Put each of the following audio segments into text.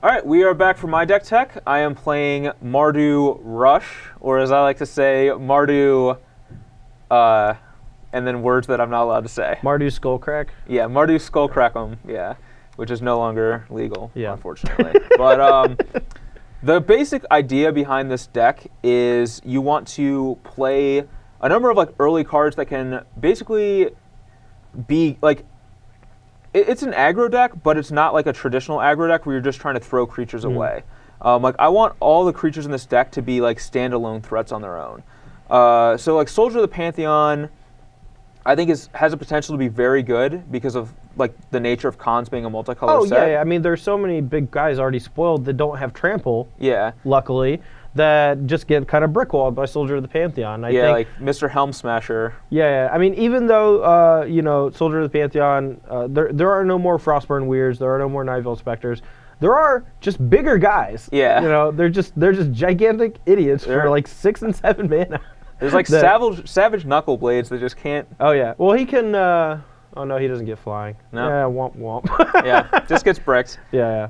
All right, we are back for my deck tech. I am playing Mardu Rush, or as I like to say, Mardu, and then words that I'm not allowed to say. Mardu Skullcrack? Yeah, Mardu Skullcrack'em, yeah, which is no longer legal, unfortunately. But the basic idea behind this deck is you want to play a number of like early cards that can basically be like, it's an aggro deck, but it's not like a traditional aggro deck where you're just trying to throw creatures away. Like I want all the creatures in this deck to be like standalone threats on their own. So like Soldier of the Pantheon, I think has a potential to be very good because of like the nature of Khans being a multicolor set. Yeah. I mean, there's so many big guys already spoiled that don't have trample. Yeah. Luckily, that just get kind of brickwalled by Soldier of the Pantheon. I think, like Mr. Helm Smasher. Yeah. I mean, even though Soldier of the Pantheon, there are no more Frostburn Weirds, there are no more Nightveil Specters. There are just bigger guys. Yeah. They're just gigantic idiots for like 6 and 7 mana. There's like savage knuckle blades that just can't. Oh yeah. Well, he can. Oh no, he doesn't get flying. No. Yeah, womp womp. Yeah, just gets bricked. Yeah.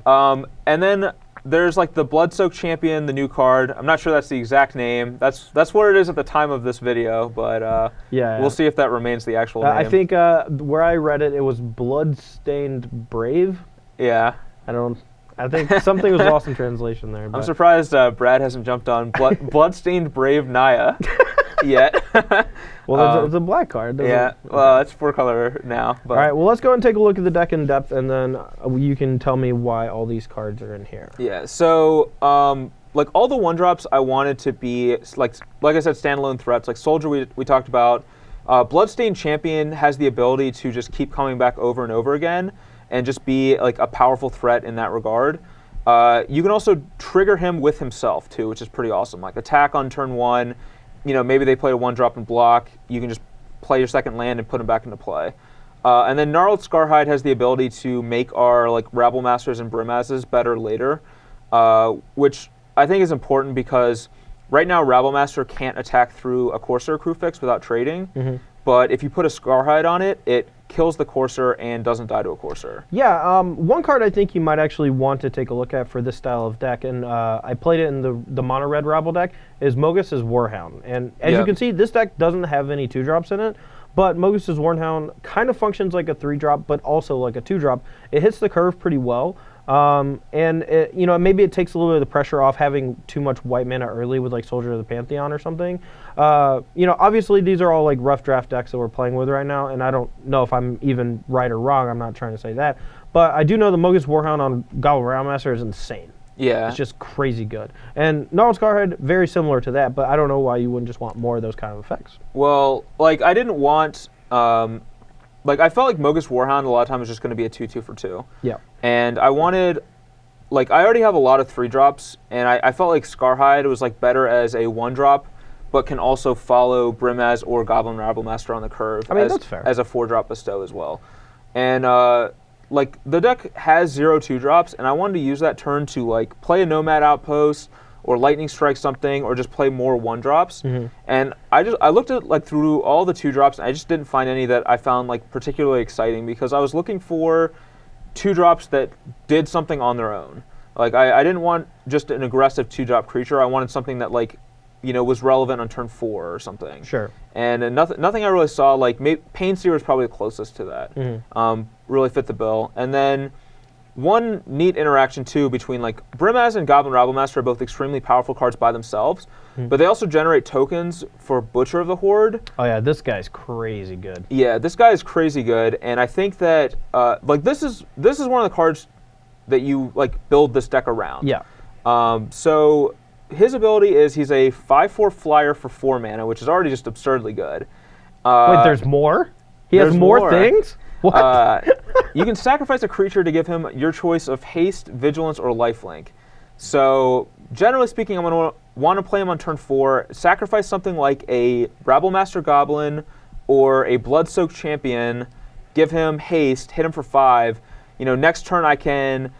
And then there's like the Bloodsoaked Champion, the new card. I'm not sure that's the exact name. That's what it is at the time of this video, but we'll see if that remains the actual name. I think where I read it, it was Bloodstained Brave. Yeah. I think something was lost in translation there. But. I'm surprised Brad hasn't jumped on Bloodstained Brave Naya yet. Well, it's a black card. Yeah, well, it's 4-color now. But. All right, well, let's go and take a look at the deck in depth, and then you can tell me why all these cards are in here. Yeah, so like all the 1-drops I wanted to be, like I said, standalone threats. Like Soldier we talked about. Bloodstained Champion has the ability to just keep coming back over and over again and just be like a powerful threat in that regard. You can also trigger him with himself too, which is pretty awesome. Like attack on turn 1, maybe they play a 1-drop and block. You can just play your second land and put him back into play. And then Gnarled Scarhide has the ability to make our like Rabble Masters and Brimazes better later, which I think is important because right now Rabble Master can't attack through a Corsair Crew Fix without trading. But if you put a Scarhide on it, it kills the Corsair and doesn't die to a Corsair. Yeah, one card I think you might actually want to take a look at for this style of deck, and I played it in the mono red Rabble deck, is Mogus's Warhound. And as you can see, this deck doesn't have any 2-drops in it, but Mogus's Warhound kind of functions like a 3-drop, but also like a 2-drop. It hits the curve pretty well. And maybe it takes a little bit of the pressure off having too much white mana early with like Soldier of the Pantheon or something. Obviously these are all like rough draft decks that we're playing with right now, and I don't know if I'm even right or wrong. I'm not trying to say that, but I do know the Mogus Warhound on Goblin Realmmaster is insane. Yeah, it's just crazy good. And Gnarled Scarhead, very similar to that, but I don't know why you wouldn't just want more of those kind of effects. Well, like I didn't want. Like, I felt like Mogus Warhound a lot of times was just going to be a 2/2 for 2. Yeah. And I wanted, like, I already have a lot of 3-drops, and I felt like Scarhide was, like, better as a 1-drop, but can also follow Brimaz or Goblin Rabble Master on the curve. I mean, that's fair. As a 4-drop bestow as well. And, like, the deck has 0 2-drops, and I wanted to use that turn to, like, play a Nomad Outpost, or Lightning Strike something, or just play more 1-drops. And I looked at like through all the 2-drops, and I just didn't find any that I found like particularly exciting because I was looking for 2-drops that did something on their own. Like I didn't want just an aggressive 2-drop creature. I wanted something that like was relevant on turn 4 or something. Sure. And nothing I really saw. Like Painseer is probably the closest to that. Really fit the bill. And then one neat interaction, too, between like Brimaz and Goblin Rabble Master are both extremely powerful cards by themselves, but they also generate tokens for Butcher of the Horde. Oh, yeah, this guy's crazy good. Yeah, this guy is crazy good, and I think that like this is one of the cards that you like build this deck around. Yeah. So his ability is he's a 5/4 flyer for 4 mana, which is already just absurdly good. Wait, there's more? He has more things? What? You can sacrifice a creature to give him your choice of haste, vigilance, or lifelink. So generally speaking, I'm going to want to play him on turn 4, sacrifice something like a Rabble Master Goblin or a Bloodsoaked Champion, give him haste, hit him for 5. Next turn I can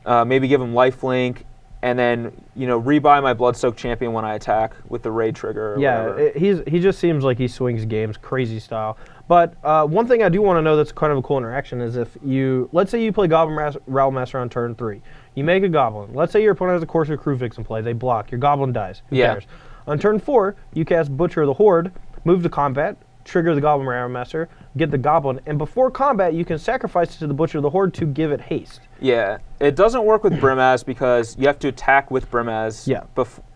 maybe give him lifelink, and then rebuy my Bloodstoke Champion when I attack with the raid trigger. Or whatever. He just seems like he swings games crazy style. But one thing I do want to know that's kind of a cool interaction is if let's say you play Goblin Rabble Master on turn 3, you make a Goblin. Let's say your opponent has a Courser Crewfix in play, they block, your Goblin dies. Who cares? On turn 4, you cast Butcher of the Horde, move to combat, trigger the Goblin Rabble Master, get the Goblin, and before combat you can sacrifice it to the Butcher of the Horde to give it haste. Yeah, it doesn't work with Brimaz because you have to attack with Brimaz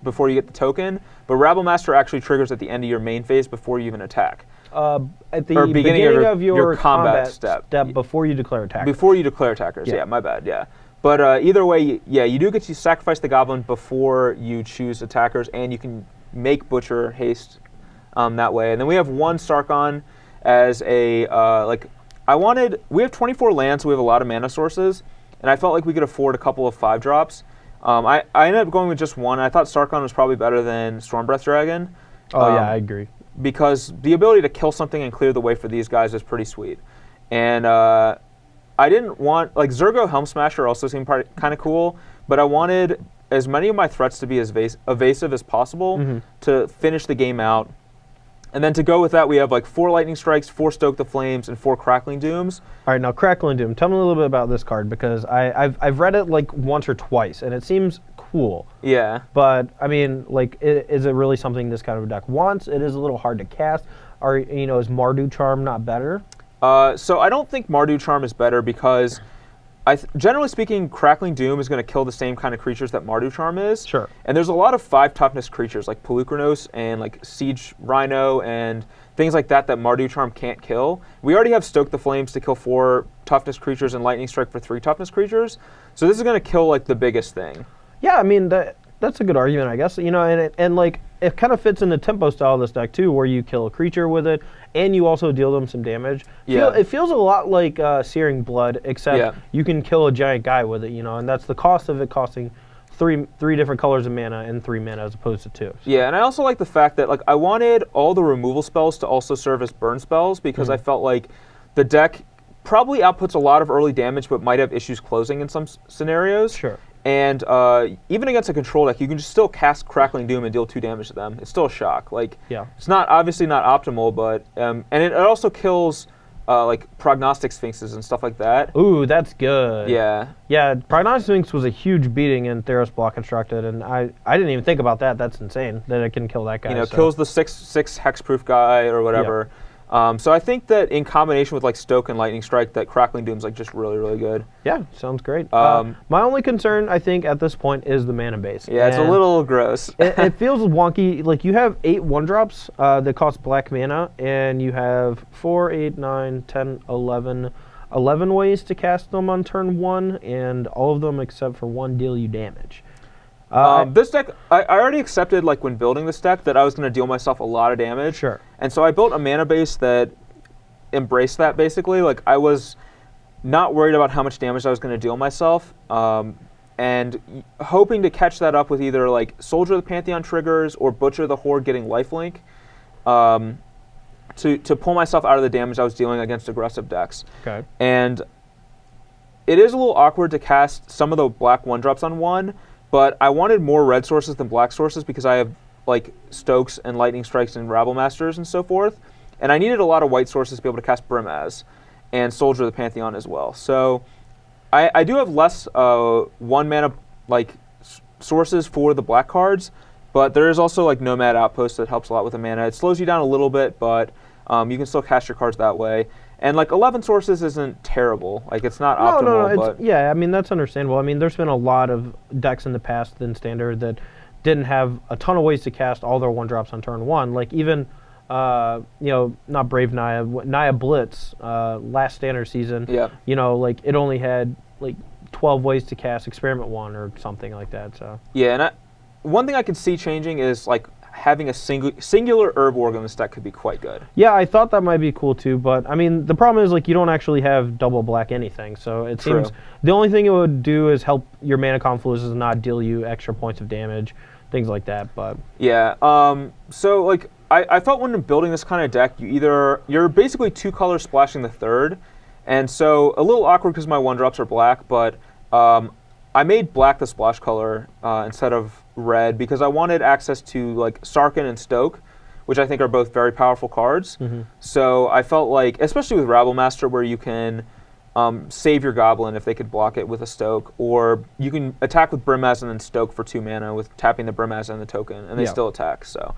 before you get the token, but Rabble Master actually triggers at the end of your main phase before you even attack. At the beginning of your combat step before you declare attackers. Before you declare attackers, yeah, my bad, yeah. But either way, you do get to sacrifice the Goblin before you choose attackers, and you can make Butcher haste that way. And then we have one Starcon as a, we have 24 lands, so we have a lot of mana sources, and I felt like we could afford a couple of 5-drops. I ended up going with just one. I thought Starcon was probably better than Stormbreath Dragon. Oh, yeah, I agree. Because the ability to kill something and clear the way for these guys is pretty sweet. And I didn't want, Zergo Helm Smasher also seemed kind of cool, but I wanted as many of my threats to be as evasive as possible to finish the game out. And then to go with that, we have 4 Lightning Strikes, 4 Stoke the Flames, and 4 Crackling Dooms. All right, now Crackling Doom. Tell me a little bit about this card because I've read it once or twice, and it seems cool. Yeah. But I mean, is it really something this kind of deck wants? It is a little hard to cast. Is Mardu Charm not better? So I don't think Mardu Charm is better because generally speaking, Crackling Doom is going to kill the same kind of creatures that Mardu Charm is. Sure. And there's a lot of 5 toughness creatures like Pelucranos and Siege Rhino and things like that Mardu Charm can't kill. We already have Stoke the Flames to kill 4 toughness creatures and Lightning Strike for 3 toughness creatures. So this is going to kill the biggest thing. Yeah, I mean that's a good argument, I guess. And it kind of fits in the tempo style of this deck too, where you kill a creature with it, and you also deal them some damage. Yeah. It feels a lot like Searing Blood, except you can kill a giant guy with it, and that's the cost of it costing three different colors of mana and 3 mana as opposed to 2. Yeah, and I also like the fact that I wanted all the removal spells to also serve as burn spells because I felt like the deck probably outputs a lot of early damage, but might have issues closing in some scenarios. Sure. And even against a control deck, you can just still cast Crackling Doom and deal 2 damage to them. It's still a shock. It's obviously not optimal, but and it also kills Prognostic Sphinxes and stuff like that. Ooh, that's good. Yeah. Yeah, Prognostic Sphinx was a huge beating in Theros Block Constructed, and I didn't even think about that. That's insane that it can kill that guy. Kills the 6 hexproof guy or whatever. Yep. So I think that in combination with Stoke and Lightning Strike, that Crackling Doom's just really, really good. Yeah, sounds great. My only concern, I think, at this point is the mana base. Yeah, it's a little gross. it feels wonky. You have 8 1-drops that cost black mana, and you have 4, 8, 9, 10, 11 ways to cast them on turn 1, and all of them except for 1 deal you damage. This deck, I already accepted, when building this deck, that I was going to deal myself a lot of damage. Sure. And so I built a mana base that embraced that, basically. I was not worried about how much damage I was going to deal myself, and hoping to catch that up with either, Soldier of the Pantheon triggers or Butcher of the Horde getting lifelink to pull myself out of the damage I was dealing against aggressive decks. Okay. And it is a little awkward to cast some of the black 1-drops on 1, but I wanted more red sources than black sources because I have Stokes and Lightning Strikes and Rabble Masters and so forth. And I needed a lot of white sources to be able to cast Brimaz and Soldier of the Pantheon as well. So I do have less 1-mana sources for the black cards, but there is also Nomad Outpost that helps a lot with the mana. It slows you down a little bit, but you can still cast your cards that way. And 11 sources isn't terrible. It's not optimal. But yeah, I mean that's understandable. I mean there's been a lot of decks in the past in Standard that didn't have a ton of ways to cast all their 1-drops on turn 1. Even not Brave Naya Blitz last Standard season. Yeah. It only had 12 ways to cast Experiment 1 or something like that. So yeah, and one thing I could see changing is having a singular herb org in this deck could be quite good. Yeah, I thought that might be cool too, but I mean the problem is you don't actually have double black anything, so it seems the only thing it would do is help your mana confluences and not deal you extra points of damage, things like that. But yeah, so I felt when building this kind of deck, you're basically 2 colors splashing the 3rd, and so a little awkward because my 1-drops are black, but I made black the splash color instead of red because I wanted access to like Sarkin and Stoke, which I think are both very powerful cards. So I felt like, especially with Rabblemaster, where you can save your Goblin if they could block it with a Stoke, or you can attack with Brimaz and then Stoke for 2 mana with tapping the Brimaz and the token, and they still attack. So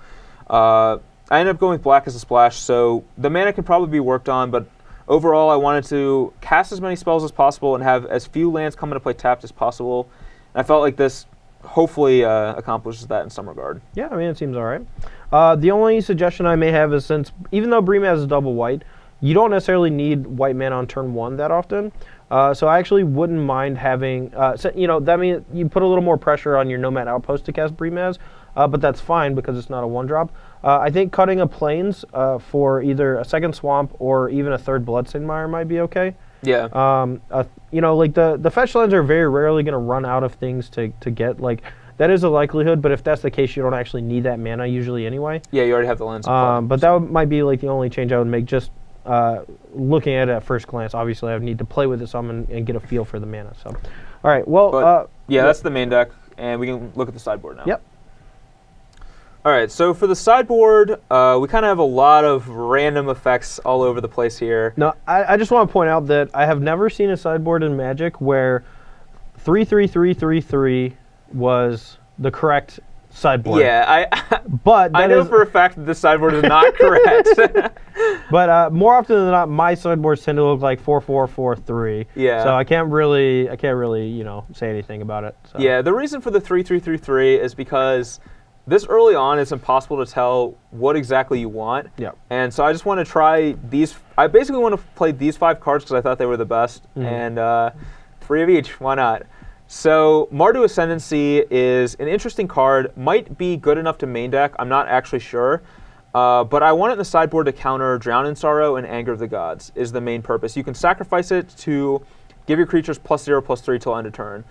I ended up going with black as a splash, so the mana can probably be worked on, but overall I wanted to cast as many spells as possible and have as few lands come into play tapped as possible. And I felt like this hopefully accomplishes that in some regard. Yeah, I mean, it seems all right. The only suggestion I may have is, since even though Brimaz is double white, you don't necessarily need white mana on turn 1 that often. So I actually wouldn't mind having, that means you put a little more pressure on your Nomad Outpost to cast Brimaz, but that's fine because it's not a 1-drop. I think cutting a Plains for either a second Swamp or even a third Bloodstained Mire might be okay. Yeah. Like the fetch lands are very rarely going to run out of things to get. Like, that is a likelihood, but if that's the case, you don't actually need that mana usually anyway. Yeah, you already have the lands. But that might be like the only change I would make, just looking at it at first glance. Obviously, I would need to play with it some and get a feel for the mana. So, all right, well. That's the main deck, and we can look at the sideboard now. Yep. All right, so for the sideboard, we kind of have a lot of random effects all over the place here. No, I just want to point out that I have never seen a sideboard in Magic where 3-3-3-3-3 was the correct sideboard. Yeah, but I know for a fact that this sideboard is not correct. But more often than not, my sideboards tend to look like 4-4-4-3. Yeah. So I can't really, say anything about it. So. Yeah, the reason for the 3-3-3-3 is because this early on, it's impossible to tell what exactly you want. Yeah. And so I just want to try these. I basically want to play these 5 cards because I thought they were the best. And 3 of each. Why not? So Mardu Ascendancy is an interesting card. Might be good enough to main deck. I'm not actually sure. But I want it in the sideboard to counter Drown in Sorrow and Anger of the Gods is the main purpose. You can sacrifice it to give your creatures +0/+3 till end of turn.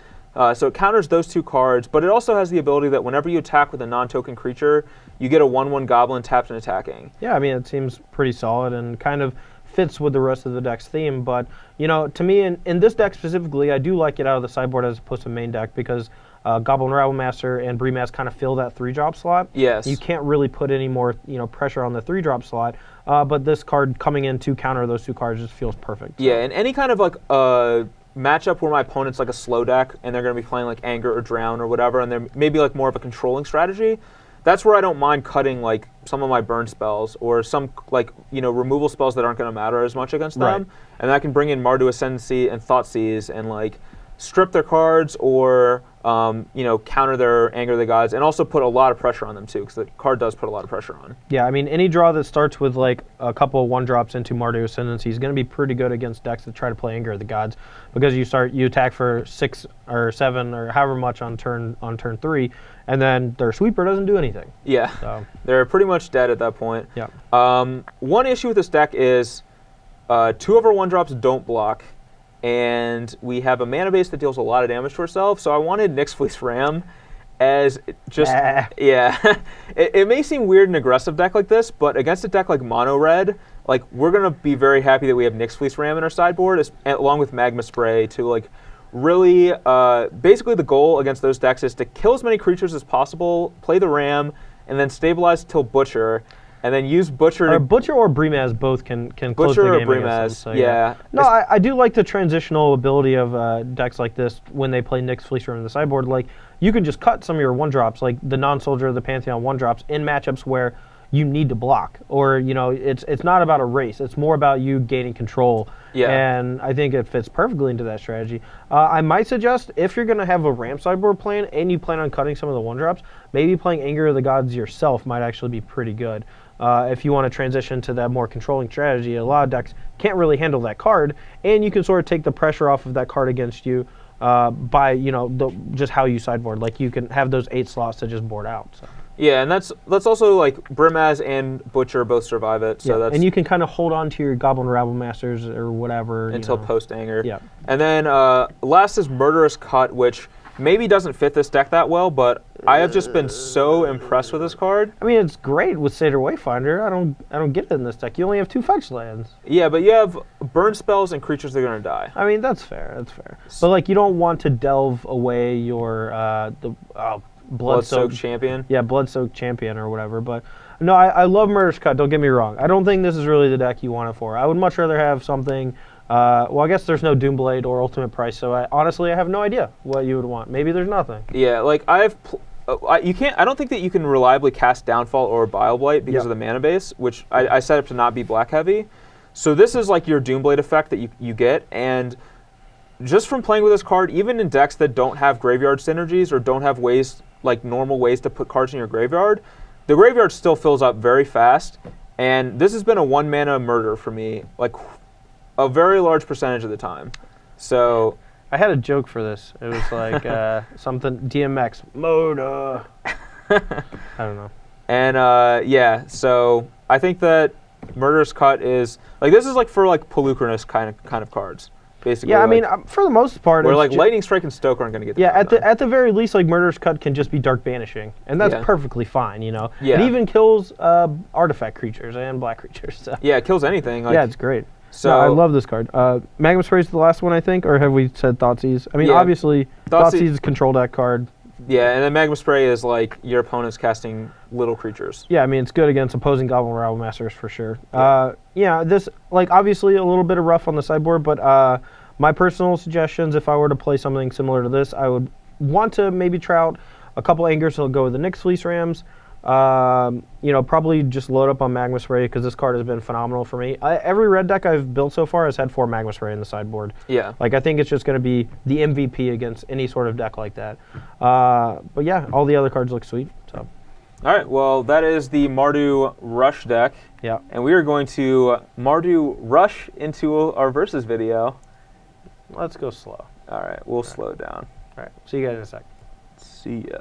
So it counters those 2 cards, but it also has the ability that whenever you attack with a non-token creature, you get a 1/1 Goblin tapped and attacking. Yeah, I mean, it seems pretty solid and kind of fits with the rest of the deck's theme. But, to me, in this deck specifically, I do like it out of the sideboard as opposed to main deck because Goblin Rabblemaster and Brimaz kind of fill that 3-drop slot. Yes. You can't really put any more, pressure on the 3-drop slot. But this card coming in to counter those 2 cards just feels perfect. So. Yeah, and any kind of like matchup where my opponent's like a slow deck and they're going to be playing like Anger or Drown or whatever, and they're maybe like more of a controlling strategy, that's where I don't mind cutting like some of my burn spells or some like removal spells that aren't going to matter as much against them, and I can bring in Mardu Ascendancy and Thoughtseize and like strip their cards or counter their Anger of the Gods, and also put a lot of pressure on them too, because the card does put a lot of pressure on. Yeah, I mean, any draw that starts with like a couple of 1-drops into Mardu Ascendancy is going to be pretty good against decks that try to play Anger of the Gods, because you attack for 6 or 7 or however much on turn 3, and then their sweeper doesn't do anything. Yeah, so they're pretty much dead at that point. Yeah. One issue with this deck is 2 of our 1-drops don't block. And we have a mana base that deals a lot of damage to ourselves, so I wanted Nyx Fleece Ram as just, it may seem weird in an aggressive deck like this, but against a deck like Mono Red, like, we're going to be very happy that we have Nyx Fleece Ram in our sideboard, along with Magma Spray, to like really, basically the goal against those decks is to kill as many creatures as possible, play the Ram, and then stabilize till Butcher, and then use Butcher. Butcher or Brimaz both can close the Butcher game or Brimaz, so, yeah. No, I do like the transitional ability of decks like this when they play Nyx Fleece Ram in the sideboard. Like, you can just cut some of your 1-drops, like the Non-Soldier of the Pantheon 1-drops, in matchups where you need to block, or it's not about a race. It's more about you gaining control. Yeah. And I think it fits perfectly into that strategy. I might suggest, if you're going to have a Ram sideboard plan and you plan on cutting some of the 1-drops, maybe playing Anger of the Gods yourself might actually be pretty good. If you want to transition to that more controlling strategy, a lot of decks can't really handle that card, and you can sort of take the pressure off of that card against you by just how you sideboard. Like, you can have those 8 slots to just board out. So. Yeah, and that's also like Brimaz and Butcher both survive it. So that's, and you can kind of hold on to your Goblin Rabble-masters or whatever until post Anger. Yeah. And then last is Murderous Cut, which maybe doesn't fit this deck that well, but I have just been so impressed with this card. I mean, it's great with Satyr Wayfinder. I don't get it in this deck. You only have 2 fetch lands. Yeah, but you have burn spells and creatures that are going to die. I mean, that's fair. That's fair. But like, you don't want to delve away your Blood-soaked champion. Yeah, Blood-soaked champion or whatever. But no, I love Murder's Cut. Don't get me wrong. I don't think this is really the deck you want it for. I would much rather have something. Well, I guess there's no Doomblade or Ultimate Price, so honestly, I have no idea what you would want. Maybe there's nothing. Yeah, like you can't. I don't think that you can reliably cast Downfall or Bile Blight because of the mana base, which I set up to not be black heavy. So this is like your Doomblade effect that you get, and just from playing with this card, even in decks that don't have graveyard synergies or don't have ways like normal ways to put cards in your graveyard, the graveyard still fills up very fast. And this has been a 1 mana murder for me, like a very large percentage of the time. So I had a joke for this. It was like something DMX murder. I don't know. And yeah, so I think that Murderous Cut is like this is like for like Polucrinous kind of cards, basically. Yeah, I like, mean, for the most part, where like Lightning Strike and Stoke aren't going to get. Yeah, at the very least, like Murderous Cut can just be Dark Banishing, and that's perfectly fine. You know, yeah. It even kills artifact creatures and black creatures. So. Yeah, it kills anything. Like, yeah, it's great. So no, I love this card. Magma Spray is the last one, I think, or have we said Thoughtseize? I mean, obviously, Thoughtseize is a control deck card. Yeah, and then Magma Spray is like your opponent's casting little creatures. Yeah, I mean, it's good against opposing Goblin Rabble Masters for sure. Yeah, this, like, obviously a little bit of rough on the sideboard, but my personal suggestions, if I were to play something similar to this, I would want to maybe try out a couple angers. So go with the Nyx Fleece Rams. You know, probably just load up on Magma Spray because this card has been phenomenal for me. Every red deck I've built so far has had 4 Magma Spray in the sideboard. Yeah. Like, I think it's just going to be the MVP against any sort of deck like that. But yeah, all the other cards look sweet. So. All right, well, that is the Mardu Rush deck. Yeah. And we are going to Mardu Rush into our versus video. Let's go slow. All right, we'll slow down. All right, see you guys in a sec. See ya.